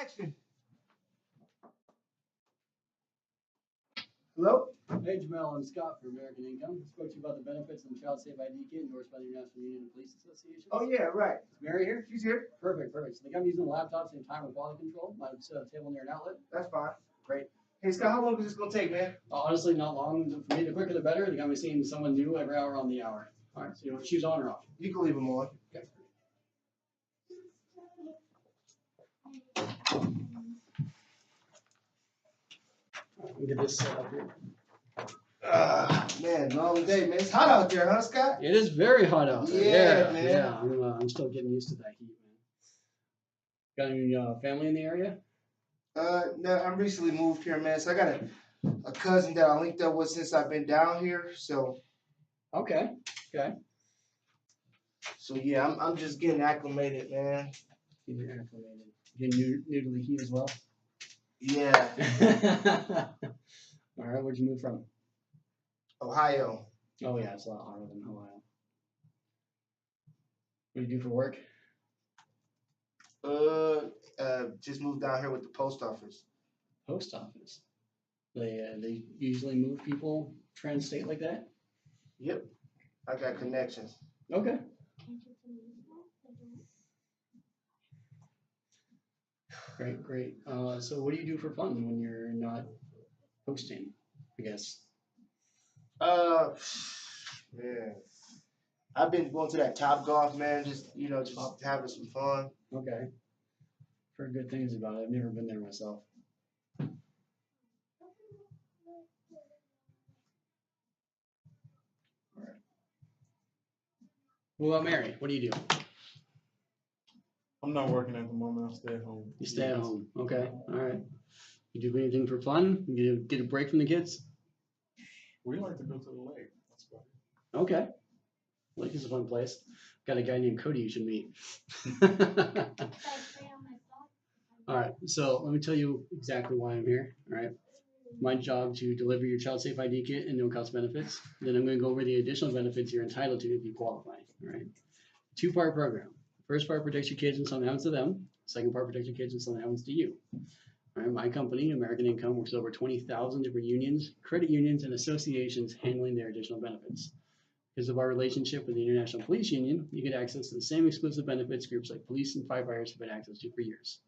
action. Hello? Hey Jamel, I'm Scott from American Income. I spoke to you about the benefits of the Child Safe ID Kit endorsed by the International Union of Police Associations. Oh yeah, right. Is Mary here? She's here. Perfect. So they got me using the laptops in time with quality control. Might set a table near an outlet. That's fine. Great. Hey Scott, how long is this gonna take, man? Honestly, not long. For me, the quicker the better. They got me seeing someone new every hour on the hour. All right, so you want shoes on or off? You can leave them on. Okay. Let me get this set up here. Man, long day, man. It's hot out there, huh, Scott? It is very hot out there. Yeah, man. Yeah, I'm still getting used to that heat, man. Got any family in the area? No, I'm recently moved here, man. So I got a cousin that I linked up with since I've been down here. So Okay. So yeah, I'm just getting acclimated, man. Getting acclimated. Getting new to the heat as well? Yeah. All right, where'd you move from? Ohio. Oh yeah, it's a lot hotter than Ohio. What do you do for work? Just moved down here with the post office. Post office. They usually move people trans-state like that? Yep. I got connections. Okay. Great. So what do you do for fun when you're not posting, I guess? Man. I've been going to that Top Golf, man. Just having some fun. Okay. Heard good things about it. I've never been there myself. All right. What about Mary? What do you do? I'm not working at the moment. I stay at home. You stay at home. Okay. All right. You do anything for fun? You get a break from the kids? We like to go to the lake. That's about it. Okay. Lake is a fun place. Got a guy named Cody you should meet. All right. So let me tell you exactly why I'm here. All right. My job to deliver your Child Safe ID Kit and no cost benefits. Then I'm going to go over the additional benefits you're entitled to if you qualify. All right. Two-part program. First part protects your kids when something happens to them. Second part protects your kids when something happens to you. All right, my company, American Income, works with over 20,000 different unions, credit unions, and associations handling their additional benefits. Because of our relationship with the International Police Union, you get access to the same exclusive benefits groups like police and firefighters have had access to for years.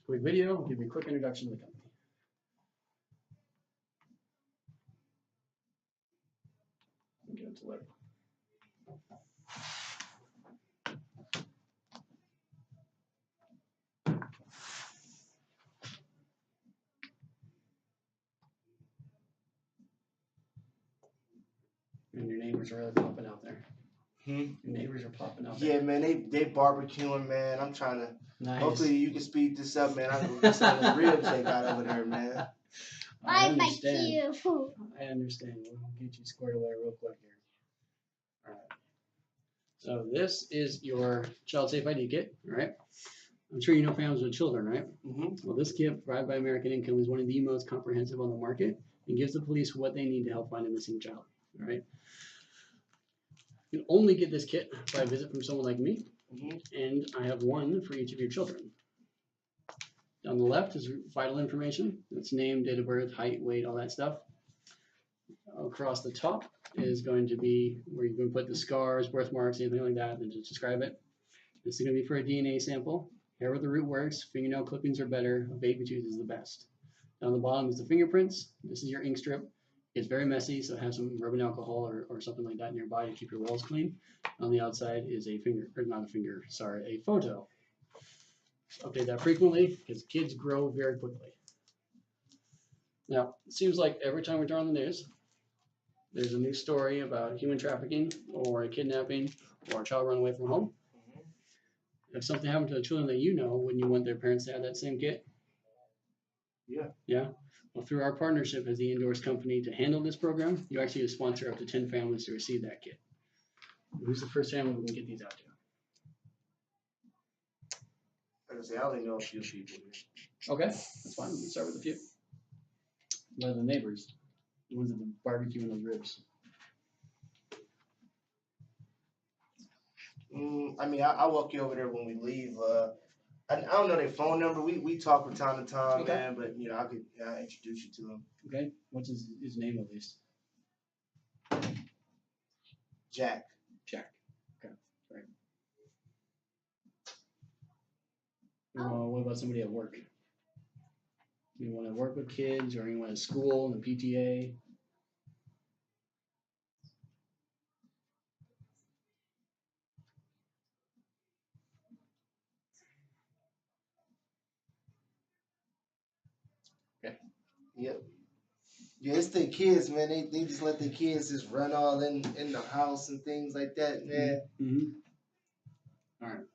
Quick video will give you a quick introduction to the company. Get it to load. And your neighbors are really popping out there. Your neighbors are popping out there. Yeah, man, they barbecuing, man. I'm trying to. Nice. Hopefully you can speed this up, man. I'm gonna get some of this ribs they got over there, man. I understand. We'll get you squared away real quick here. All right. So this is your Child Safe ID Kit, all right? I'm sure you know families with children, right? Mm-hmm. Well, this kit provided by American Income is one of the most comprehensive on the market and gives the police what they need to help find a missing child, all right? You can only get this kit by a visit from someone like me, and I have one for each of your children. On the left is vital information. It's name, date of birth, height, weight, all that stuff. Across the top is going to be where you can put the scars, birthmarks, anything like that, and just describe it. This is going to be for a DNA sample. Hair with the root works. Fingernail clippings are better. A baby tooth is the best. Down the bottom is the fingerprints. This is your ink strip. It's very messy, so have some rubbing alcohol or something like that nearby to keep your walls clean. On the outside is a photo. Update that frequently because kids grow very quickly. Now, it seems like every time we turn on the news, there's a new story about human trafficking or a kidnapping or a child run away from home. If something happened to the children that you know, wouldn't you want their parents to have that same kit? Yeah. Yeah? Well, through our partnership as the endorsed company to handle this program, you actually sponsor up to 10 families to receive that kit. Who's the first family we can get these out to? Like I say, I only know a few people. Okay, that's fine. We can start with a few. What are the neighbors? The ones at the barbecue and those ribs. I mean, I'll walk you over there when we leave. I don't know their phone number. We talk from time to time, Okay. man. But you know, I could introduce you to them. Okay, what's his name at least? Jack. Jack. Okay, right. What about somebody at work? You want to work with kids, or anyone at school in the PTA? Yep. Yeah, it's their kids, man. They just let their kids just run all in the house and things like that, man. Mm-hmm. All right.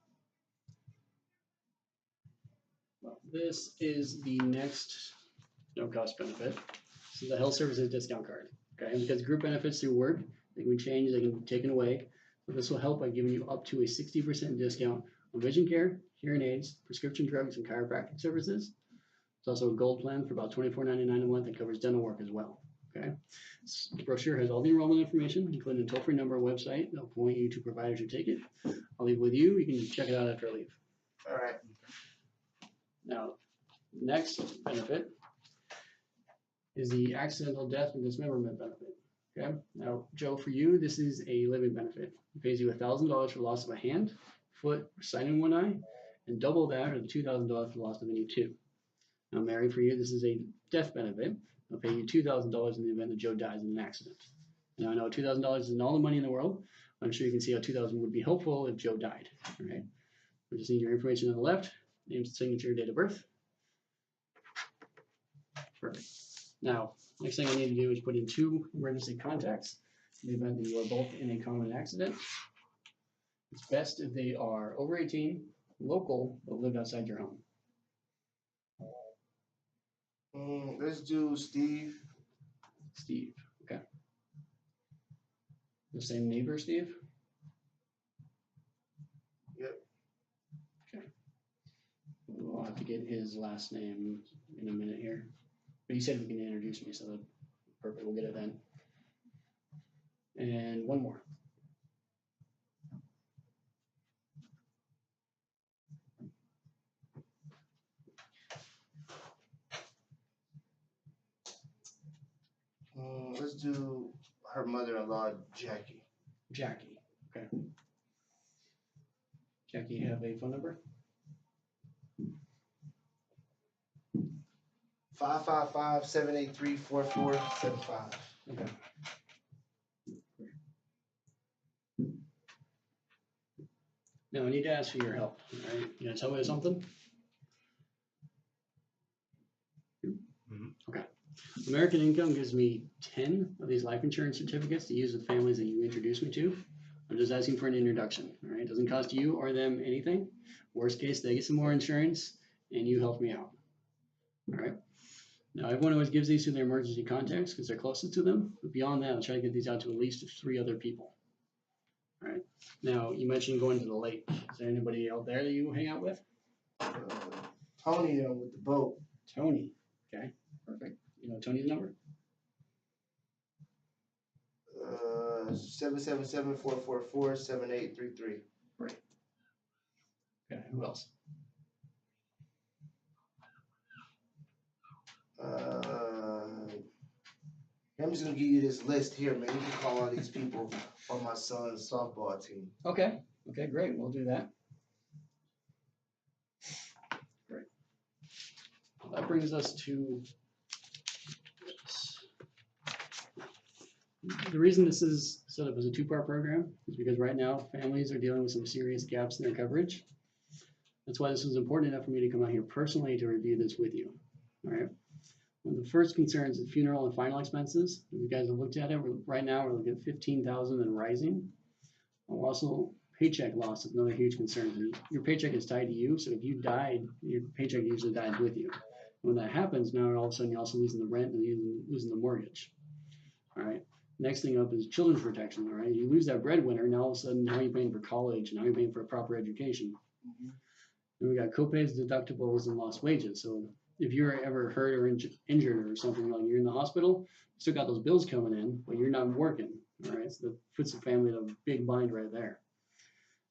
Well, this is the next no cost benefit. This is the health services discount card. Okay, and because group benefits through work, they can be changed, they can be taken away. So this will help by giving you up to a 60% discount on vision care, hearing aids, prescription drugs, and chiropractic services. It's also a gold plan for about $24.99 a month that covers dental work as well. Okay, the brochure has all the enrollment information, including a toll-free number and website. They'll point you to providers who take it. I'll leave it with you. You can check it out after I leave. All right. Now, next benefit is the accidental death and dismemberment benefit. Okay, now Joe, for you, this is a living benefit. It pays you $1,000 for loss of a hand, foot, or sight in one eye, and double that, or the $2,000 for loss of any two. Now, Mary, for you, this is a death benefit. They'll pay you $2,000 in the event that Joe dies in an accident. Now, I know $2,000 isn't all the money in the world. I'm sure you can see how $2,000 would be helpful if Joe died. All right, we just need your information on the left, name, signature, date of birth. Perfect. Now, next thing I need to do is put in 2 emergency contacts in the event that you are both in a common accident. It's best if they are over 18, local, but live outside your home. Let's do Steve. Steve, okay. The same neighbor, Steve? Yep. Okay. We'll have to get his last name in a minute here. But he said he can introduce me, so that's perfect. We'll get it then. And one more. Let's do her mother-in-law, Jackie. Jackie, okay. Jackie, you have a phone number? 555-783-4475. Okay. Now I need to ask for your help, all right? You gonna tell me something? Okay. American Income gives me 10 of these life insurance certificates to use with families that you introduce me to. I'm just asking for an introduction, all right? It doesn't cost you or them anything. Worst case, they get some more insurance and you help me out, all right? Now, everyone always gives these to their emergency contacts because they're closest to them. But beyond that, I'll try to get these out to at least 3 other people. All right. Now, you mentioned going to the lake. Is there anybody out there that you hang out with? Tony with the boat. Tony. Okay, perfect. You know Tony's number? 777-444-7833. Okay, who else? I'm just gonna give you this list here, man. You can call all these people on my son's softball team. Okay, okay, great. We'll do that. Great. Well, that brings us to the reason this is set up as a 2-part program is because right now families are dealing with some serious gaps in their coverage. That's why this was important enough for me to come out here personally to review this with you. All right. One of the first concerns is funeral and final expenses. If you guys have looked at it, right now we're looking at $15,000 and rising. Also, paycheck loss is another huge concern. Your paycheck is tied to you, so if you died, your paycheck usually dies with you. When that happens, now all of a sudden you're also losing the rent and you're losing the mortgage. All right. Next thing up is children's protection. All right. You lose that breadwinner, now all of a sudden now you're paying for college, now you're paying for a proper education. And we got copays, deductibles, and lost wages. So if you're ever hurt or injured or something, like you're in the hospital, you still got those bills coming in, but you're not working. All right, so that puts the family in a big bind right there.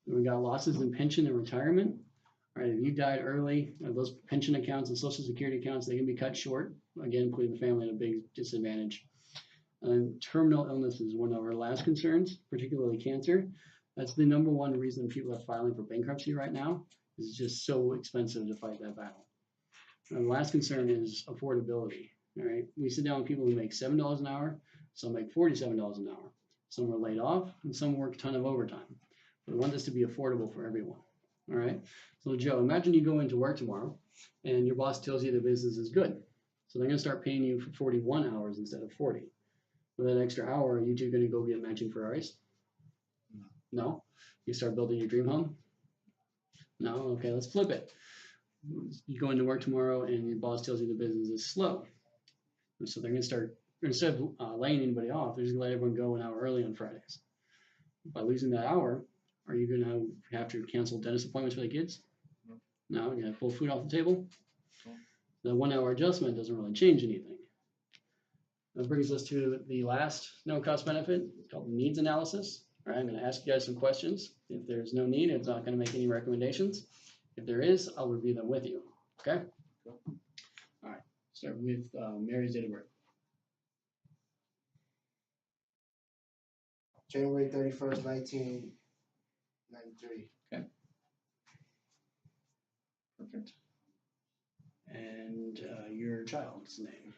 And we got losses in pension and retirement. Right, if you died early, those pension accounts and social security accounts, they can be cut short, again, putting the family at a big disadvantage. Terminal illness is one of our last concerns, particularly cancer. That's the number one reason people are filing for bankruptcy right now. It's just so expensive to fight that battle. And the last concern is affordability. All right, we sit down with people who make $7 an hour, some make $47 an hour, some are laid off, and some work a ton of overtime. We want this to be affordable for everyone. All right. So Joe, imagine you go into work tomorrow and your boss tells you the business is good. So they're going to start paying you for 41 hours instead of 40. With that extra hour, are you two going to go get matching Ferraris? No. You start building your dream home? No. Okay, let's flip it. You go into work tomorrow and your boss tells you the business is slow. And so they're going to start, instead of laying anybody off, they're just going to let everyone go an hour early on Fridays. By losing that hour, are you going to have to cancel dentist appointments for the kids? No, you're going to pull food off the table? The 1 hour adjustment doesn't really change anything. That brings us to the last no cost benefit. It's called needs analysis. All right, I'm going to ask you guys some questions. If there's no need, it's not going to make any recommendations. If there is, I'll review them with you. Okay? All right, start with Mary's date of birth. January 31st, 1993. Perfect. And your child's name.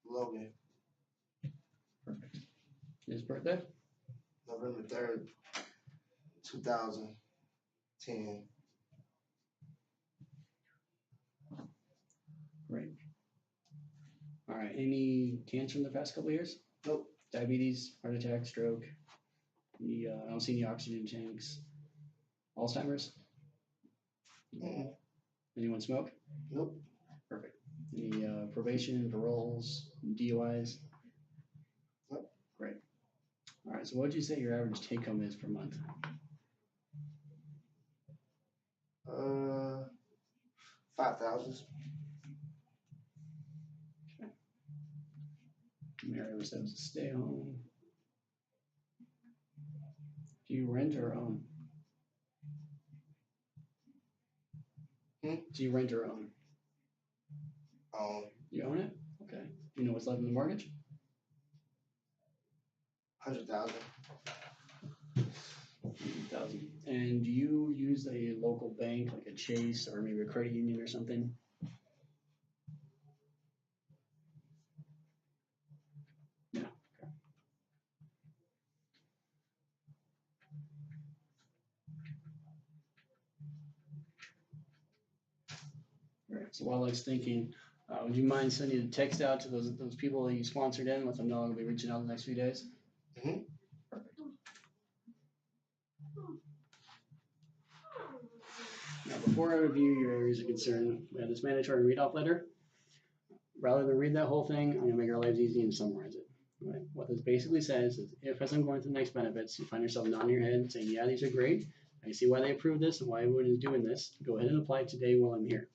Logan. Perfect. His birthday? November 3rd, 2010. Great. All right. Any cancer in the past couple of years? Nope. Diabetes, heart attack, stroke. I don't see any oxygen tanks. Alzheimer's? Mm-mm. Anyone smoke? Nope. Perfect. Any probation, paroles, DUIs? Nope. Great. All right. So what would you say your average take home is per month? 5,000. Okay. Mary was able to stay home. Do you rent or own? Do you rent or own? You own it? Okay. Do you know what's left in the mortgage? 100,000. 100,000. And do you use a local bank like a Chase or maybe a credit union or something? Yeah. Okay. All right. So while I was thinking, would you mind sending a text out to those people that you sponsored in, let them know I'll be reaching out in the next few days? Mm-hmm. Perfect. Now, before I review your areas of concern, we have this mandatory read-off letter. Rather than read that whole thing, I'm going to make our lives easy and summarize it. Right? What this basically says is, if as I'm going through the next benefits, you find yourself nodding your head saying, yeah, these are great, I see why they approved this and why everyone is doing this, go ahead and apply today while I'm here.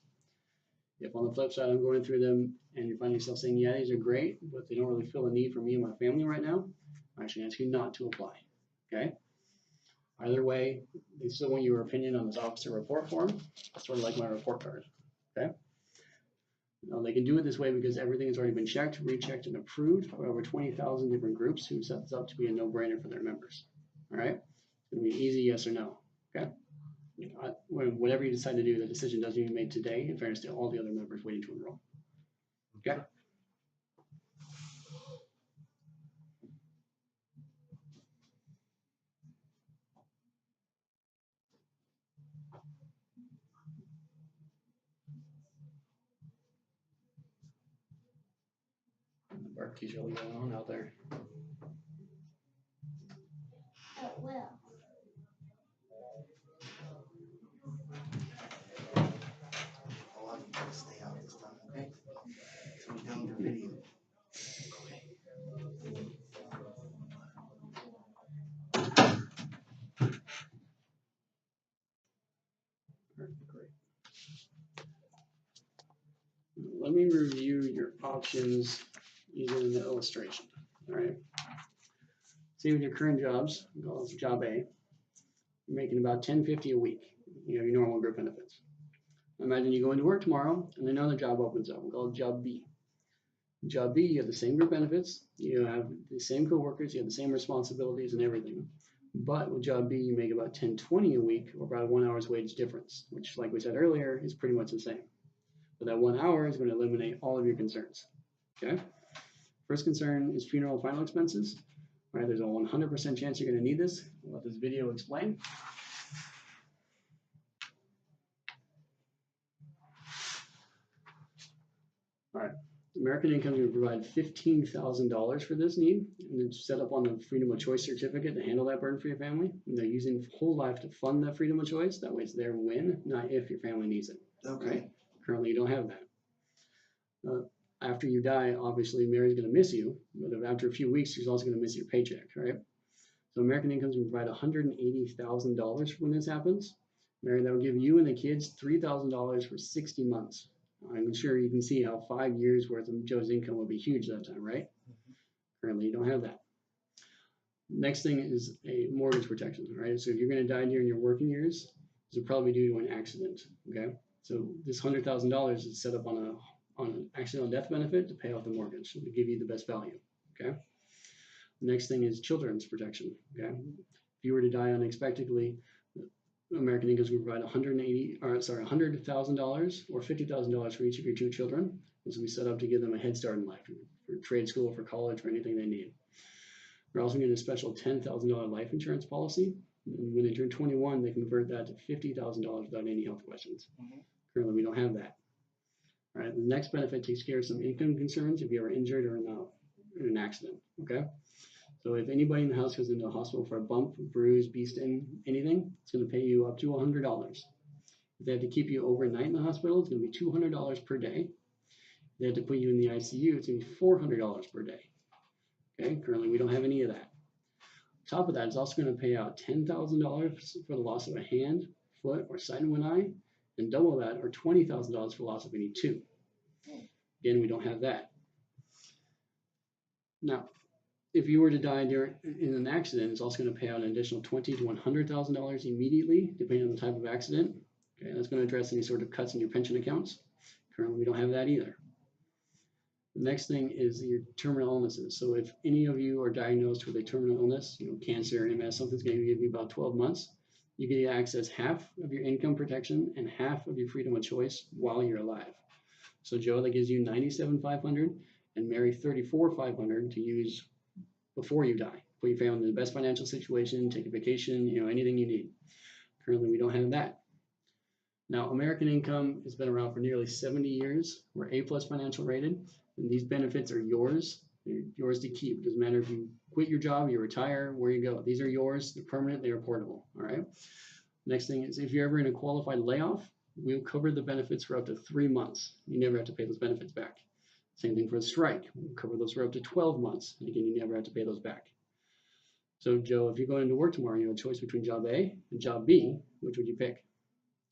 If on the flip side, I'm going through them and you find yourself saying, yeah, these are great, but they don't really feel a need for me and my family right now, I'm actually ask you not to apply. Okay? Either way, they still want your opinion on this officer report form, sort of like my report card. Okay? Now, they can do it this way because everything has already been checked, rechecked, and approved by over 20,000 different groups who set this up to be a no-brainer for their members. All right? It's going to be an easy yes or no. Okay? Whatever you decide to do, the decision doesn't need to be made today, in fairness to all the other members waiting to enroll. Okay? The barbecue's really going on out there. Oh, well. Oh, I'm gonna stay out this time, okay? So we're done with the video. Great. Let me review your options using the illustration. All right. See, with your current jobs, go with job A. you're making about $10.50 a week. You know, your normal group benefits. Imagine you go into work tomorrow and another job opens up. We call it job B. Job B, you have the same group benefits, you have the same coworkers, you have the same responsibilities and everything. But with job B, you make about $10.20 a week, or about 1 hour's wage difference, which, like we said earlier, is pretty much the same. But that 1 hour is going to eliminate all of your concerns. Okay. First concern is funeral and final expenses. All right, there's a 100% chance you're going to need this. I'll let this video explain. All right. American Income will provide $15,000 for this need, and it's set up on the Freedom of Choice certificate to handle that burden for your family. And they're using whole life to fund that freedom of choice. That way it's their win, not if your family needs it. Okay. Right? Currently, you don't have that. After you die, obviously, Mary's going to miss you, but after a few weeks, she's also going to miss your paycheck, right? So American Income will provide $180,000 when this happens. Mary, that will give you and the kids $3,000 for 60 months. I'm sure you can see how 5 years worth of Joe's income will be huge that time, right? Currently, you don't have that. Next thing is a mortgage protection, right? So if you're going to die during your working years, this will probably be due to an accident, okay? So this $100,000 is set up on an accidental death benefit to pay off the mortgage, to give you the best value, okay? Next thing is children's protection, okay? If you were to die unexpectedly, American Income will provide $100,000 or $50,000 for each of your 2 children. This will be set up to give them a head start in life, for trade school, for college, for anything they need. We're also getting a special $10,000 life insurance policy. And when they turn 21, they convert that to $50,000 without any health questions. Currently, we don't have that. All right, the next benefit takes care of some income concerns if you are injured or in an accident, okay? So if anybody in the house goes into a hospital for a bump, bruise, bee sting, anything, it's going to pay you up to $100. If they have to keep you overnight in the hospital, it's going to be $200 per day. If they have to put you in the ICU, it's going to be $400 per day. Okay, currently we don't have any of that. On top of that, it's also going to pay out $10,000 for the loss of a hand, foot, or sight in one eye, and double that, or $20,000 for loss of any 2. Again, we don't have that. Now, if you were to die in an accident, it's also going to pay out an additional $20,000 to $100,000 immediately, depending on the type of accident. Okay, that's going to address any sort of cuts in your pension accounts. Currently, we don't have that either. The next thing is your terminal illnesses. So if any of you are diagnosed with a terminal illness, cancer, MS, something's going to give you about 12 months, you get to access half of your income protection and half of your freedom of choice while you're alive. So Joe, that gives you $97,500, and Mary $34,500 to use before you die. Put your family in the best financial situation, take a vacation, anything you need. Currently, we don't have that. Now, American Income has been around for nearly 70 years. We're A+ financial rated, and these benefits are yours. They're yours to keep. It doesn't matter if you quit your job, you retire, where you go. These are yours. They're permanent. They're portable. All right. Next thing is, if you're ever in a qualified layoff, we'll cover the benefits for up to 3 months. You never have to pay those benefits back. Same thing for a strike. We'll cover those for up to 12 months. And again, you never have to pay those back. So, Joe, if you're going into work tomorrow, you have a choice between job A and job B. Which would you pick?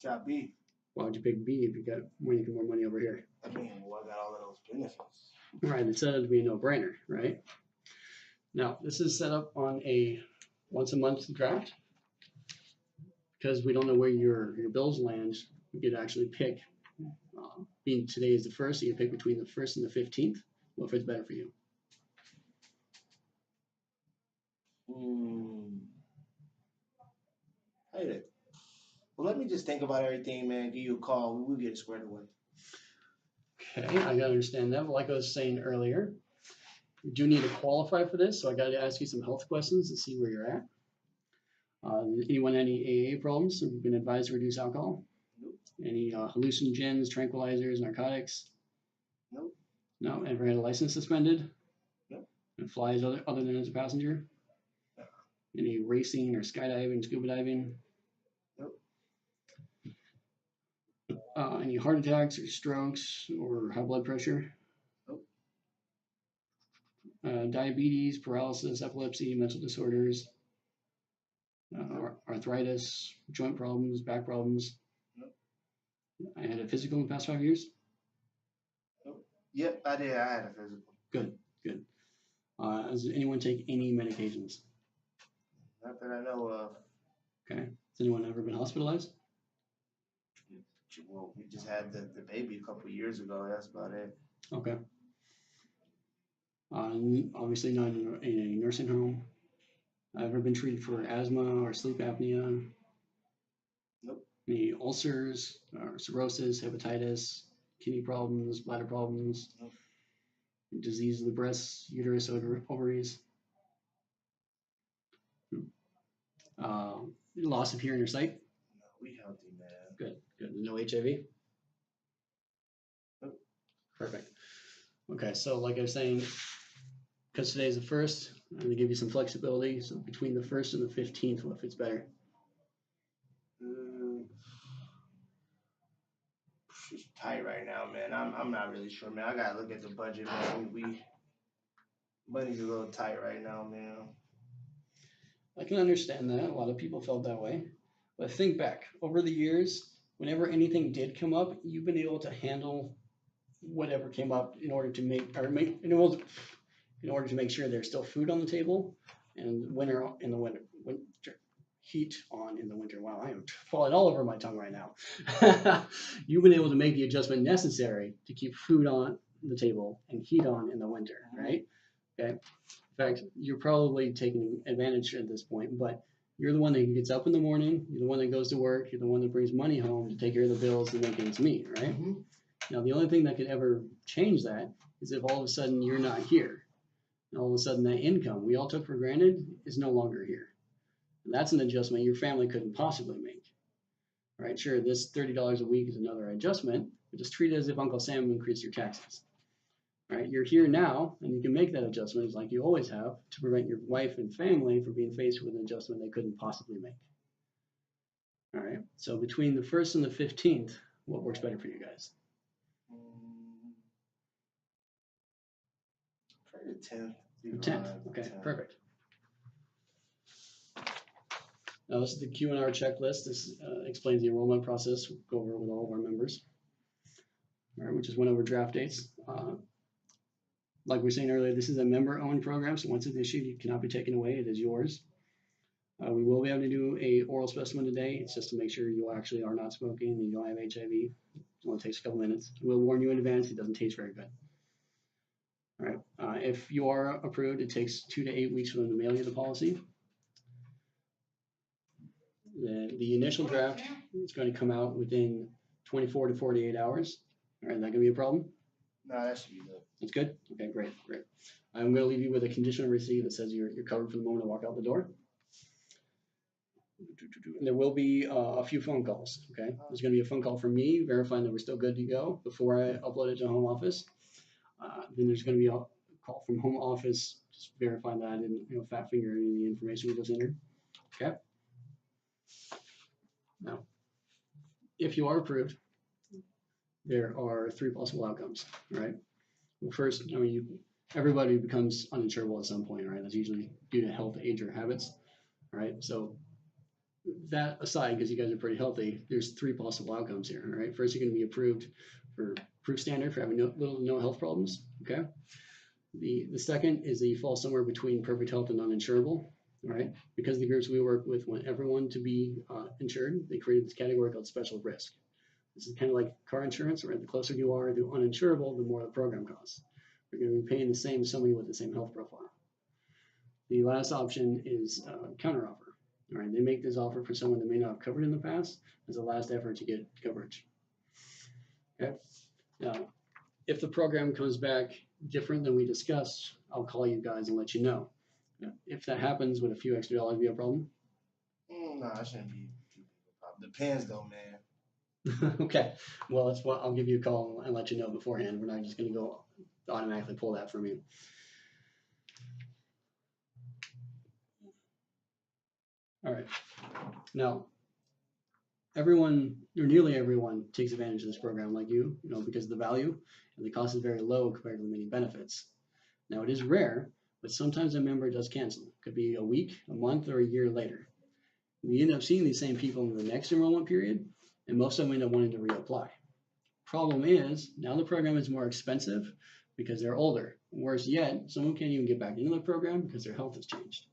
Job B. Why would you pick B if you got making more money over here? I mean, well, I got all of those benefits. Right, it's set up to be a no-brainer, right? Now, this is set up on a once-a-month draft. Because we don't know where your bills land, you could actually pick, being today is the 1st, so you pick between the 1st and the 15th. What fits better for you? Hate it. Well, let me just think about everything, man. Give you a call. We'll get it squared away. Okay, I gotta understand that. But like I was saying earlier, you do need to qualify for this, so I gotta ask you some health questions to see where you're at. Anyone any AA problems? Have you been advised to reduce alcohol? Nope. Any hallucinogens, tranquilizers, narcotics? Nope. No. Ever had a license suspended? Nope. And flies other than as a passenger? No. Any racing or skydiving, scuba diving? Nope. Any heart attacks or strokes or high blood pressure? Nope. Diabetes, paralysis, epilepsy, mental disorders, arthritis, joint problems, back problems? Nope. I had a physical in the past 5 years? Nope. Yep, I did. I had a physical. Good, good. Does anyone take any medications? Not that I know of. Okay. anyone ever been hospitalized? Well, we just had the baby a couple years ago. That's about it. Okay. Obviously not in a nursing home. Ever been treated for asthma or sleep apnea? Nope. Any ulcers or cirrhosis, hepatitis, kidney problems, bladder problems? Nope. Disease of the breasts, uterus, ovaries? Loss of hearing or sight? No, we healthy, man. Good, good. No HIV? Nope. Perfect. Okay, so like I was saying, because today's the 1st, I'm going to give you some flexibility. So between the 1st and the 15th, what fits better? It's tight right now, man. I'm not really sure, man. I gotta look at the budget, man. Money's a little tight right now, man. I can understand that. A lot of people felt that way. But think back. Over the years, whenever anything did come up, you've been able to handle whatever came up in order to make sure there's still food on the table and winter heat on in the winter. Wow, I am falling all over my tongue right now. You've been able to make the adjustment necessary to keep food on the table and heat on in the winter, right? Okay. In fact, you're probably taking advantage at this point, but you're the one that gets up in the morning, you're the one that goes to work, you're the one that brings money home to take care of the bills and make ends meet, right? Mm-hmm. Now, the only thing that could ever change that is if all of a sudden you're not here. And all of a sudden that income we all took for granted is no longer here. And that's an adjustment your family couldn't possibly make. Right? Sure, this $30 a week is another adjustment, but just treat it as if Uncle Sam increased your taxes. Right? You're here now, and you can make that adjustment like you always have to prevent your wife and family from being faced with an adjustment they couldn't possibly make. All right. So between the 1st and the 15th, what works better for you guys? Probably the 10th. The 10th. Okay, perfect. Now this is the Q&R checklist. This explains the enrollment process. We'll go over it with all of our members. All right, we just went over draft dates. Like we were saying earlier, this is a member-owned program, so once it's issued, it cannot be taken away. It is yours. We will be able to do a oral specimen today. It's just to make sure you actually are not smoking and you don't have HIV. It only takes a couple minutes. We'll warn you in advance. It doesn't taste very good. All right. If you are approved, it takes 2 to 8 weeks for them to mail you the policy. The initial draft is going to come out within 24 to 48 hours. All right, is that going to be a problem? No, that should be good. That's good? Okay, great, great. I'm going to leave you with a conditional receipt that says you're covered from the moment I walk out the door. And there will be a few phone calls, okay? There's going to be a phone call from me verifying that we're still good to go before I upload it to home office. Then there's going to be a call from home office, just verifying that I didn't fat finger any of the information we just entered, okay? Now, if you are approved, there are 3 possible outcomes, right? Well, first, everybody becomes uninsurable at some point, right? That's usually due to health, age, or habits, right? So that aside, because you guys are pretty healthy, there's 3 possible outcomes here, all right? First, you're going to be approved for proof standard for having no health problems, okay? The second is that you fall somewhere between perfect health and uninsurable, all right? Because the groups we work with want everyone to be insured, they created this category called special risk. This is kind of like car insurance, right? The closer you are to uninsurable, the more the program costs. You're going to be paying the same as somebody with the same health profile. The last option is counteroffer. All right, they make this offer for someone that may not have covered in the past as a last effort to get coverage. Okay. Now, if the program comes back different than we discussed, I'll call you guys and let you know. If that happens, would a few extra dollars be a problem? No, that shouldn't be a problem. Depends though, man. Okay, well, that's what I'll give you a call and let you know beforehand. We're not just going to go automatically pull that from you. All right. Now, everyone, or nearly everyone, takes advantage of this program like you because of the value, and the cost is very low compared to the many benefits. Now, it is rare, but sometimes a member does cancel. It could be a week, a month, or a year later. We end up seeing these same people in the next enrollment period, and most of them end up wanting to reapply. Problem is, now the program is more expensive because they're older. Worse yet, someone can't even get back into the program because their health has changed.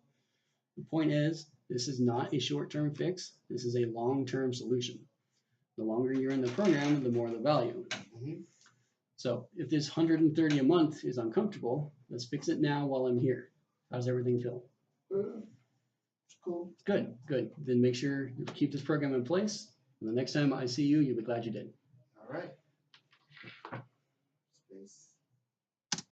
The point is This is not a short-term fix. This is a long-term solution. The longer you're in the program, the more the value. Mhm. So if this 130 a month is uncomfortable, let's fix it now while I'm here. How's everything feel? It's cool. Good, good. Then make sure you keep this program in place. And the next time I see you, you'll be glad you did. All right.